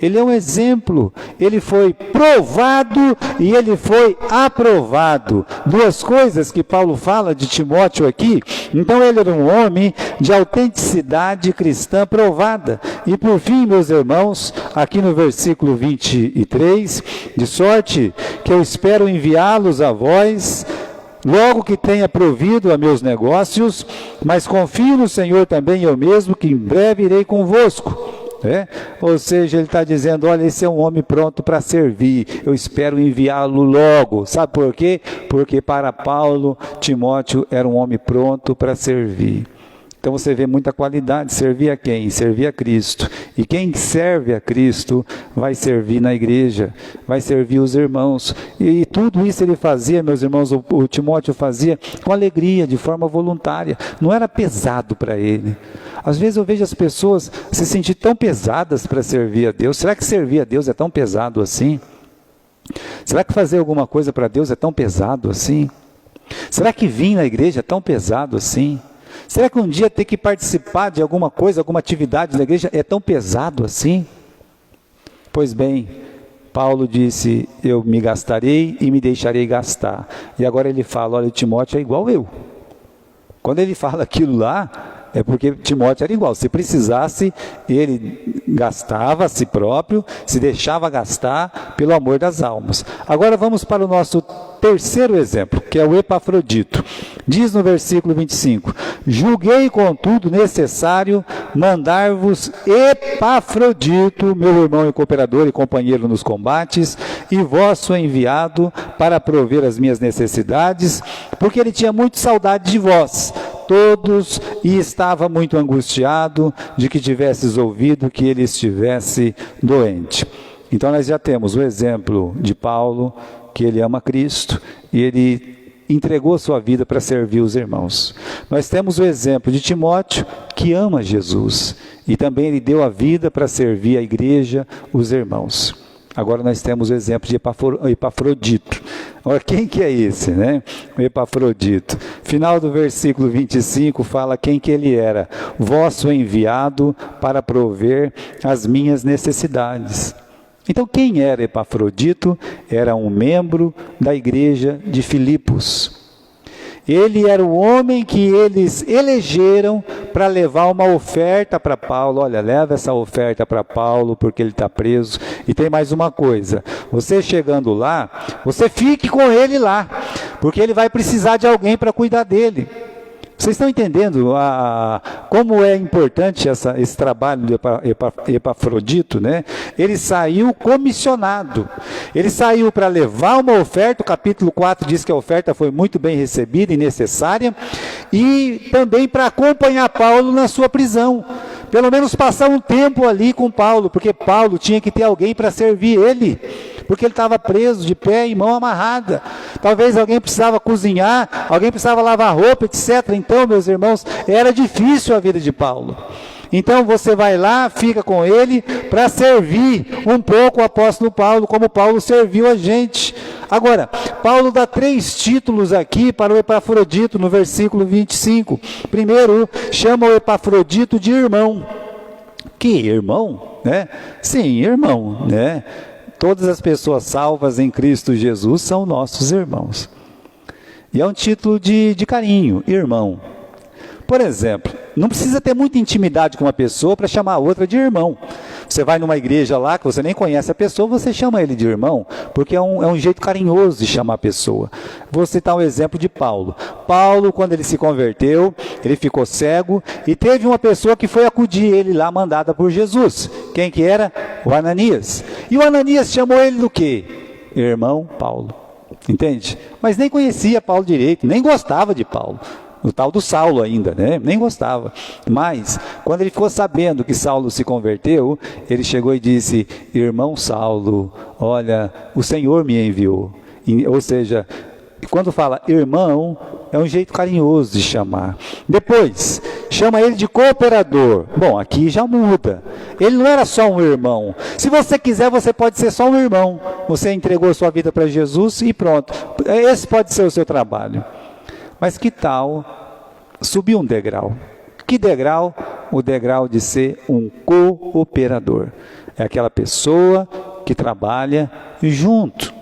Ele é um exemplo, ele foi provado e ele foi aprovado. Duas coisas que Paulo fala de Timóteo aqui. Então ele era um homem de autenticidade cristã provada. E por fim, meus irmãos, aqui no versículo 23, de sorte que eu espero enviá-los a vós, logo que tenha provido a meus negócios, mas confio no Senhor também eu mesmo, que em breve irei convosco. Ou seja, ele está dizendo, olha, esse é um homem pronto para servir, eu espero enviá-lo logo. Sabe por quê? Porque para Paulo, Timóteo era um homem pronto para servir. Então você vê muita qualidade. Servir a quem? Servir a Cristo. E quem serve a Cristo vai servir na igreja, vai servir os irmãos. E tudo isso ele fazia, meus irmãos, o Timóteo fazia com alegria, de forma voluntária. Não era pesado para ele. Às vezes eu vejo as pessoas se sentir tão pesadas para servir a Deus. Será que servir a Deus é tão pesado assim? Será que fazer alguma coisa para Deus é tão pesado assim? Será que vir na igreja é tão pesado assim? Será que um dia ter que participar de alguma coisa, alguma atividade da igreja é tão pesado assim? Pois bem, Paulo disse, eu me gastarei e me deixarei gastar. E agora ele fala, olha, Timóteo é igual eu. Quando ele fala aquilo lá, é porque Timóteo era igual. Se precisasse, ele gastava a si próprio, se deixava gastar pelo amor das almas. Agora vamos para o nosso terceiro exemplo, que é o Epafrodito. Diz no versículo 25, julguei contudo necessário mandar-vos Epafrodito, meu irmão e cooperador e companheiro nos combates, e vosso enviado para prover as minhas necessidades, porque ele tinha muito saudade de vós, todos, e estava muito angustiado de que tivesses ouvido que ele estivesse doente. Então nós já temos o exemplo de Paulo, que ele ama Cristo, e ele entregou sua vida para servir os irmãos. Nós temos o exemplo de Timóteo, que ama Jesus, e também ele deu a vida para servir a igreja, os irmãos. Agora nós temos o exemplo de Epafrodito. Agora, quem que é esse, né? O Epafrodito. Final do versículo 25 fala quem que ele era. Vosso enviado para prover as minhas necessidades. Então, quem era Epafrodito? Era um membro da igreja de Filipos. Ele era o homem que eles elegeram para levar uma oferta para Paulo. Olha, leva essa oferta para Paulo porque ele está preso. E tem mais uma coisa, você chegando lá, você fique com ele lá, porque ele vai precisar de alguém para cuidar dele. Vocês estão entendendo como é importante esse trabalho do Epafrodito, né? Ele saiu comissionado. Ele saiu para levar uma oferta. O capítulo 4 diz que a oferta foi muito bem recebida e necessária. E também para acompanhar Paulo na sua prisão. Pelo menos passar um tempo ali com Paulo, porque Paulo tinha que ter alguém para servir ele. Porque ele estava preso, de pé e mão amarrada. Talvez alguém precisava cozinhar, alguém precisava lavar roupa, etc. Então, meus irmãos, era difícil a vida de Paulo. Então, você vai lá, fica com ele, para servir um pouco o apóstolo Paulo, como Paulo serviu a gente. Agora, Paulo dá 3 títulos aqui para o Epafrodito, no versículo 25. Primeiro, chama o Epafrodito de irmão. Que irmão? Né? Sim, irmão, né? Todas as pessoas salvas em Cristo Jesus são nossos irmãos. E é um título de carinho, irmão. Por exemplo, não precisa ter muita intimidade com uma pessoa para chamar a outra de irmão. Você vai numa igreja lá que você nem conhece a pessoa, você chama ele de irmão, porque é um jeito carinhoso de chamar a pessoa. Vou citar um exemplo de Paulo. Paulo, quando ele se converteu, ele ficou cego e teve uma pessoa que foi acudir ele lá, mandada por Jesus. Quem que era? O Ananias. E o Ananias chamou ele do quê? Irmão Paulo. Entende? Mas nem conhecia Paulo direito, nem gostava de Paulo. O tal do Saulo ainda, né? Nem gostava. Mas, quando ele ficou sabendo que Saulo se converteu, ele chegou e disse, irmão Saulo, olha, o Senhor me enviou. Ou seja, quando fala irmão, é um jeito carinhoso de chamar. Depois, chama ele de cooperador. Bom, aqui já muda. Ele não era só um irmão. Se você quiser, você pode ser só um irmão. Você entregou sua vida para Jesus e pronto. Esse pode ser o seu trabalho. Mas que tal subir um degrau? Que degrau? O degrau de ser um cooperador. É aquela pessoa que trabalha junto.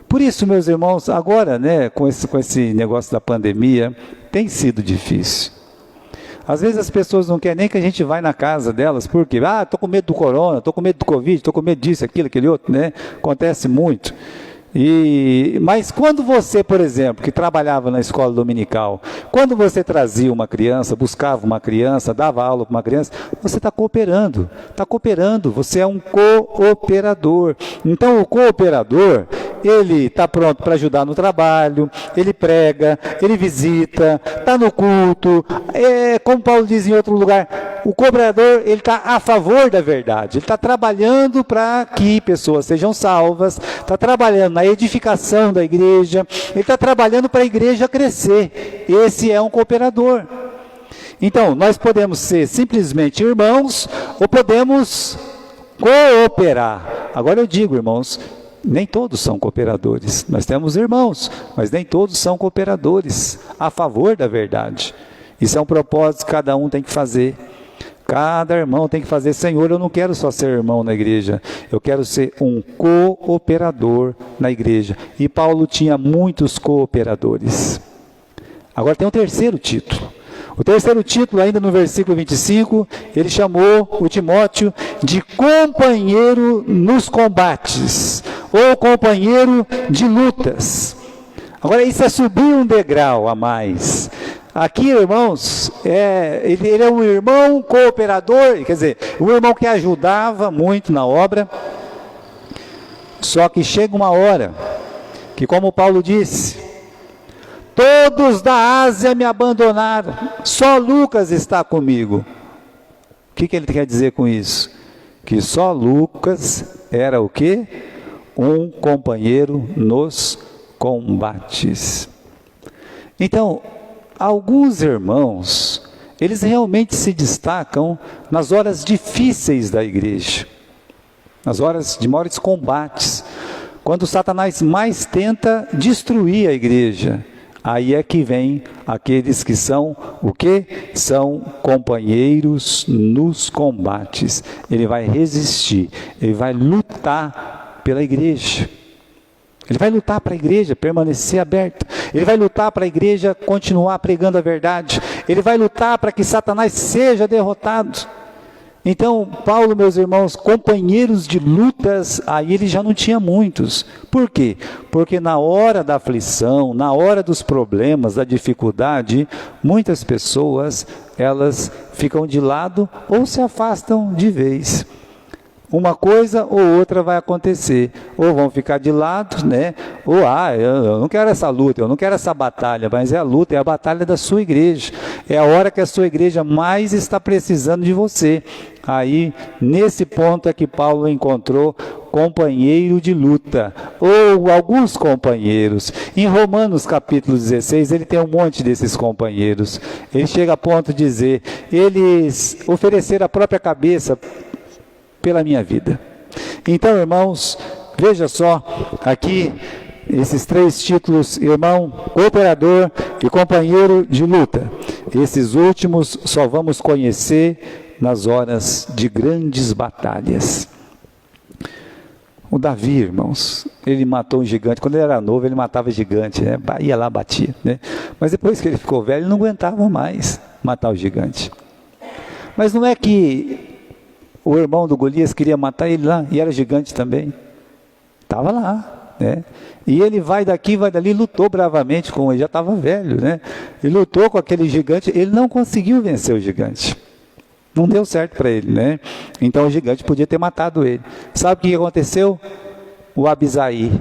Por isso, meus irmãos, agora, né, com esse negócio da pandemia, tem sido difícil. Às vezes as pessoas não querem nem que a gente vá na casa delas, porque, estou com medo do corona, estou com medo do Covid, estou com medo disso, aquilo, aquele outro, né? Acontece muito. Mas quando você, por exemplo, que trabalhava na escola dominical, quando você trazia uma criança, buscava uma criança, dava aula para uma criança, você está cooperando, você é um cooperador. Então o cooperador, ele está pronto para ajudar no trabalho, ele prega, ele visita, está no culto, como Paulo diz em outro lugar, o cooperador, ele está a favor da verdade, ele está trabalhando para que pessoas sejam salvas, está trabalhando na edificação da igreja, ele está trabalhando para a igreja crescer. Esse é um cooperador. Então, nós podemos ser simplesmente irmãos ou podemos cooperar. Agora eu digo, irmãos, nem todos são cooperadores. Nós temos irmãos, mas nem todos são cooperadores a favor da verdade. Isso é um propósito que cada um tem que fazer. Cada irmão tem que fazer, Senhor, eu não quero só ser irmão na igreja, eu quero ser um cooperador na igreja. E Paulo tinha muitos cooperadores. Agora tem um terceiro título. O terceiro título, ainda no versículo 25, ele chamou o Timóteo de companheiro nos combates, ou companheiro de lutas. Agora isso é subir um degrau a mais. Aqui, irmãos, ele é um irmão cooperador, quer dizer, um irmão que ajudava muito na obra, só que chega uma hora que, como Paulo disse, todos da Ásia me abandonaram, só Lucas está comigo. O que ele quer dizer com isso? Que só Lucas era o quê? Um companheiro nos combates. Então, alguns irmãos, eles realmente se destacam nas horas difíceis da igreja, nas horas de maiores combates. quando Satanás mais tenta destruir a igreja, aí é que vem aqueles que são o quê? São companheiros nos combates. Ele vai resistir, ele vai lutar pela igreja. Ele vai lutar para a igreja permanecer aberta. Ele vai lutar para a igreja continuar pregando a verdade. Ele vai lutar para que Satanás seja derrotado. Então, Paulo, meus irmãos, companheiros de lutas, aí ele já não tinha muitos. Por quê? Porque na hora da aflição, na hora dos problemas, da dificuldade, muitas pessoas, elas ficam de lado ou se afastam de vez. Uma coisa ou outra vai acontecer, ou vão ficar de lado, né? Ou, eu não quero essa luta, eu não quero essa batalha, mas é a luta, é a batalha da sua igreja. É a hora que a sua igreja mais está precisando de você. Aí, nesse ponto é que Paulo encontrou companheiro de luta, ou alguns companheiros. Em Romanos capítulo 16, ele tem um monte desses companheiros. Ele chega a ponto de dizer, eles ofereceram a própria cabeça pela minha vida. Então, irmãos, veja só, aqui, esses 3 títulos, irmão, cooperador e companheiro de luta. Esses últimos só vamos conhecer nas horas de grandes batalhas. O Davi, irmãos, ele matou um gigante. Quando ele era novo, ele matava gigante, né? Ia lá, batia, né? Mas depois que ele ficou velho, ele não aguentava mais matar o gigante. Mas não é que o irmão do Golias queria matar ele lá, e era gigante também. Estava lá, né? E ele vai daqui, vai dali, lutou bravamente com ele, já estava velho, né? E lutou com aquele gigante, ele não conseguiu vencer o gigante. Não deu certo para ele, né? Então o gigante podia ter matado ele. Sabe o que aconteceu? O Abisai,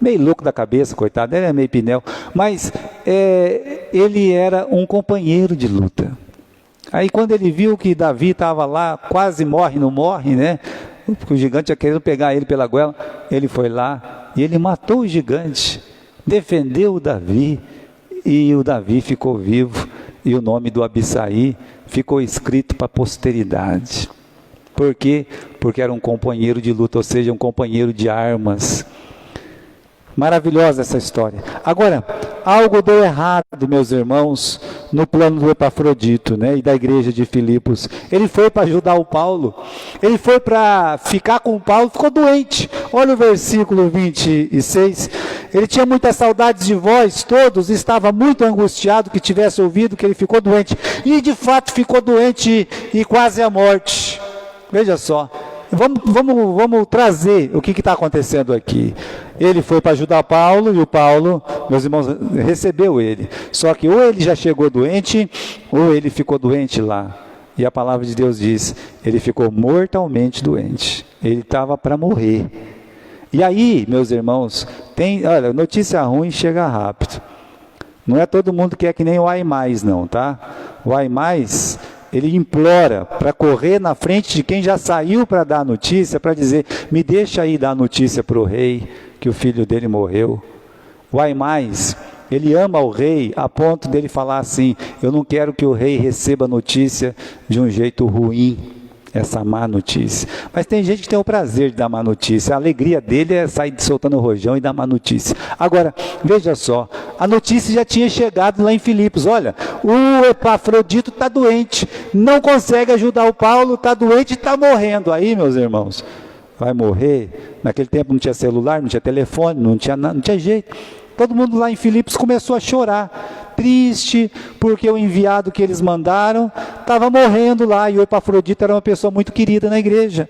meio louco da cabeça, coitado, ele é meio pinel, mas ele era um companheiro de luta. Aí quando ele viu que Davi estava lá, quase morre, não morre, né? Porque o gigante ia querendo pegar ele pela goela, ele foi lá e ele matou o gigante, defendeu o Davi, e o Davi ficou vivo, e o nome do Abisai ficou escrito para a posteridade. Por quê? Porque era um companheiro de luta, ou seja, um companheiro de armas. Maravilhosa essa história. Agora, algo deu errado, meus irmãos, no plano do Epafrodito, né, e da igreja de Filipos. Ele foi para ajudar o Paulo, ele foi para ficar com o Paulo, ficou doente. Olha o versículo 26. Ele tinha muitas saudades de vós todos, estava muito angustiado que tivesse ouvido que ele ficou doente. E de fato ficou doente e quase à morte. Veja só. Vamos trazer o que está acontecendo aqui. Ele foi para ajudar Paulo, e o Paulo, meus irmãos, recebeu ele. Só que ou ele já chegou doente, ou ele ficou doente lá. E a palavra de Deus diz, ele ficou mortalmente doente. Ele estava para morrer. E aí, meus irmãos, olha, notícia ruim chega rápido. Não é todo mundo que é que nem o Ai Mais, não, tá? O Ai Mais, ele implora para correr na frente de quem já saiu para dar a notícia, para dizer, me deixa aí dar a notícia para o rei, que o filho dele morreu. O Ai Mais, ele ama o rei a ponto dele falar assim, eu não quero que o rei receba a notícia de um jeito ruim, essa má notícia. Mas tem gente que tem o prazer de dar má notícia, a alegria dele é sair soltando o rojão e dar má notícia. Agora, veja só, a notícia já tinha chegado lá em Filipos, olha, o Epafrodito está doente, não consegue ajudar o Paulo, está doente e está morrendo. Aí, meus irmãos, vai morrer? Naquele tempo não tinha celular, não tinha telefone, não tinha nada, não tinha jeito. Todo mundo lá em Filipos começou a chorar, triste, porque o enviado que eles mandaram estava morrendo lá, e o Epafrodito era uma pessoa muito querida na igreja.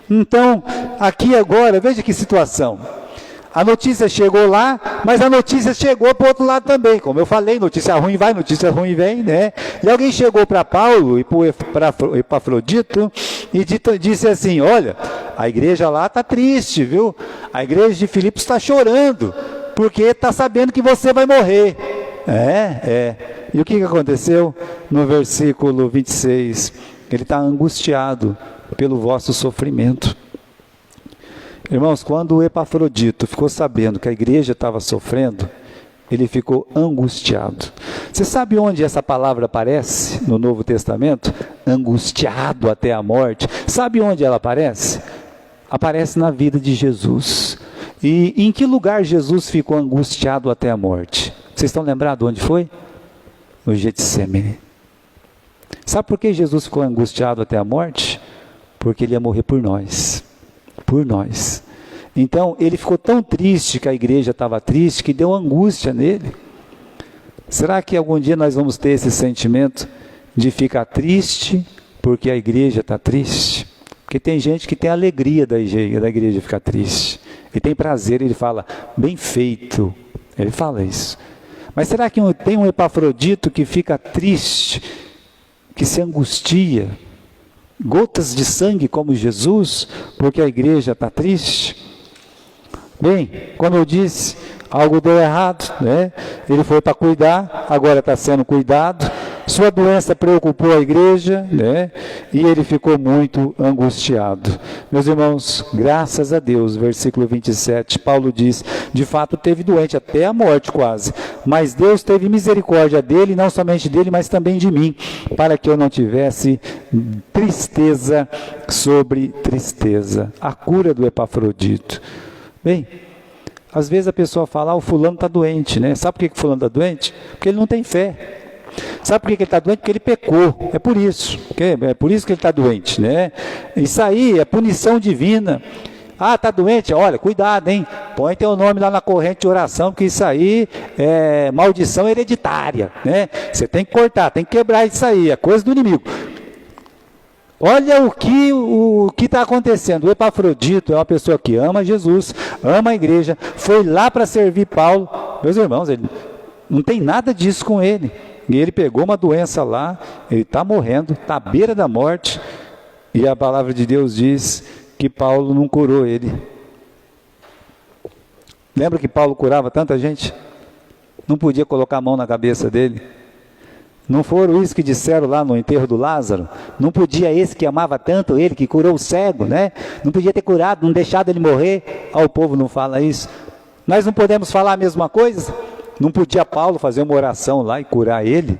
Então, aqui agora, veja que situação. A notícia chegou lá, mas a notícia chegou para o outro lado também. Como eu falei, notícia ruim vai, notícia ruim vem, né? E alguém chegou para Paulo e para Epafrodito e disse assim, olha, a igreja lá está triste, viu? A igreja de Filipos está chorando, porque está sabendo que você vai morrer. E o que aconteceu? No versículo 26, ele está angustiado pelo vosso sofrimento. Irmãos, quando o Epafrodito ficou sabendo que a igreja estava sofrendo, ele ficou angustiado. Você sabe onde essa palavra aparece no Novo Testamento? Angustiado até a morte. Sabe onde ela aparece? Aparece na vida de Jesus. E em que lugar Jesus ficou angustiado até a morte? Vocês estão lembrados onde foi? No Getsemane. Sabe por que Jesus ficou angustiado até a morte? Porque ele ia morrer por nós. Por nós. Então, ele ficou tão triste que a igreja estava triste, que deu angústia nele. Será que algum dia nós vamos ter esse sentimento de ficar triste porque a igreja está triste? Porque tem gente que tem alegria da igreja ficar triste. E tem prazer, ele fala, bem feito. Ele fala isso. Mas será que tem um Epafrodito que fica triste, que se angustia, gotas de sangue como Jesus, porque a igreja está triste? Bem, como eu disse, algo deu errado, né? Ele foi para cuidar, agora está sendo cuidado. Sua doença preocupou a igreja, né? E ele ficou muito angustiado. Meus irmãos, graças a Deus, versículo 27, Paulo diz, de fato teve doente até a morte quase, mas Deus teve misericórdia dele, não somente dele, mas também de mim, para que eu não tivesse tristeza sobre tristeza. A cura do Epafrodito. Bem, às vezes a pessoa fala, o fulano está doente, né? Sabe por que o fulano está doente? Porque ele não tem fé. Sabe por que ele está doente? Porque ele pecou. É por isso. É por isso que ele está doente, né? Isso aí é punição divina. Ah, está doente? Olha, cuidado, hein? Põe teu nome lá na corrente de oração, porque isso aí é maldição hereditária, né? Você tem que cortar, tem que quebrar isso aí, é coisa do inimigo. Olha o que está acontecendo. O Epafrodito é uma pessoa que ama Jesus, ama a igreja, foi lá para servir Paulo. Meus irmãos, ele não tem nada disso com ele. E ele pegou uma doença lá, ele está morrendo, está à beira da morte. E a palavra de Deus diz que Paulo não curou ele. Lembra que Paulo curava tanta gente? Não podia colocar a mão na cabeça dele. Não foram isso que disseram lá no enterro do Lázaro? Não podia esse que amava tanto ele, que curou o cego, né? Não podia ter curado, não deixado ele morrer. O povo não fala isso. Nós não podemos falar a mesma coisa? Não podia Paulo fazer uma oração lá e curar ele?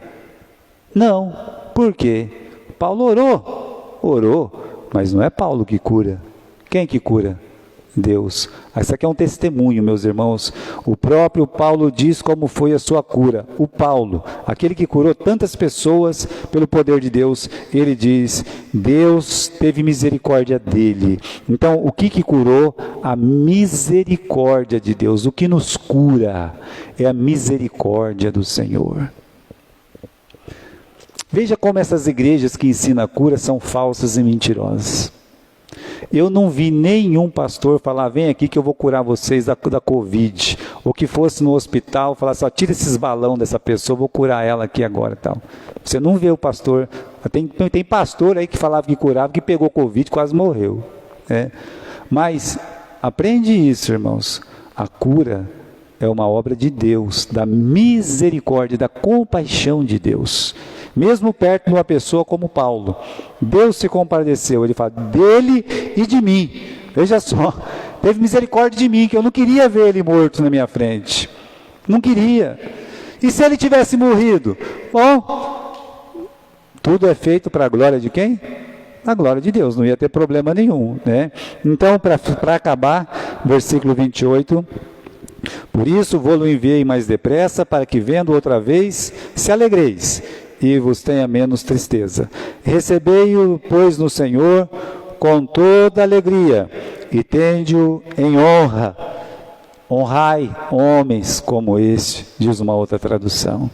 Não. Por quê? Paulo orou, mas não é Paulo que cura. Quem que cura? Deus. Isso aqui é um testemunho, meus irmãos. O próprio Paulo diz como foi a sua cura. O Paulo, aquele que curou tantas pessoas pelo poder de Deus, ele diz, Deus teve misericórdia dele. Então, o que curou? A misericórdia de Deus. O que nos cura é a misericórdia do Senhor. Veja como essas igrejas que ensinam a cura são falsas e mentirosas. Eu não vi nenhum pastor falar, vem aqui que eu vou curar vocês da Covid. Ou que fosse no hospital, falar só, tira esses balão dessa pessoa, eu vou curar ela aqui agora. Tal. Você não vê o pastor, tem pastor aí que falava que curava, que pegou Covid, quase morreu. Né? Mas, aprende isso, irmãos, a cura é uma obra de Deus, da misericórdia, da compaixão de Deus. Mesmo perto de uma pessoa como Paulo, Deus se compadeceu, ele fala, dele e de mim. Veja só, teve misericórdia de mim, que eu não queria ver ele morto na minha frente. Não queria. E se ele tivesse morrido? Bom, tudo é feito para a glória de quem? A glória de Deus, não ia ter problema nenhum, né? Então, para acabar, versículo 28... Por isso vou-lo enviei mais depressa, para que vendo outra vez, se alegreis, e vos tenha menos tristeza. Recebei-o, pois, no Senhor, com toda alegria, e tende-o em honra. Honrai homens como este, diz uma outra tradução.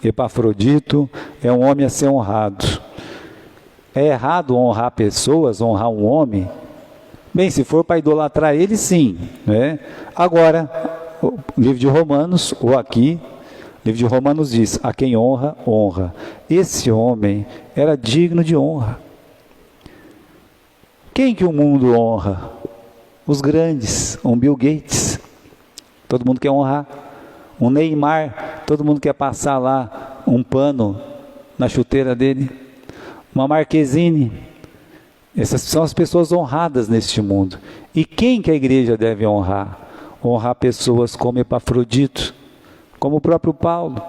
Epafrodito é um homem a ser honrado. É errado honrar pessoas, honrar um homem? Bem, se for para idolatrar ele, sim. Né? Agora, o livro de Romanos, ou aqui, o livro de Romanos diz, a quem honra, honra. Esse homem era digno de honra. Quem que o mundo honra? Os grandes, um Bill Gates. Todo mundo quer honrar. Um Neymar, todo mundo quer passar lá um pano na chuteira dele. Uma Marquezine. Essas são as pessoas honradas neste mundo. E quem que a igreja deve honrar? Honrar pessoas como Epafrodito, como o próprio Paulo.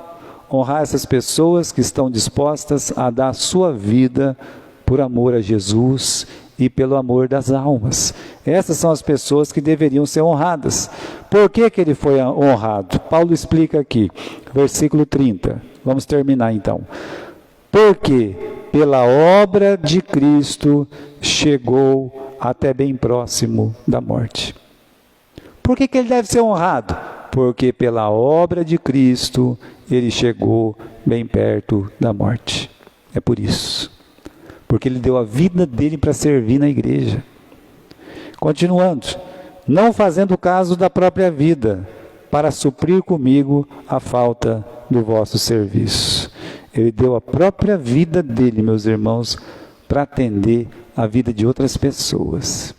Honrar essas pessoas que estão dispostas a dar a sua vida por amor a Jesus e pelo amor das almas. Essas são as pessoas que deveriam ser honradas. Por que que ele foi honrado? Paulo explica aqui, versículo 30. Vamos terminar então. Porque pela obra de Cristo chegou até bem próximo da morte. Por que que ele deve ser honrado? Porque pela obra de Cristo ele chegou bem perto da morte. É por isso. Porque ele deu a vida dele para servir na igreja. Continuando, não fazendo caso da própria vida, para suprir comigo a falta do vosso serviço. Ele deu a própria vida dele, meus irmãos, para atender a vida de outras pessoas.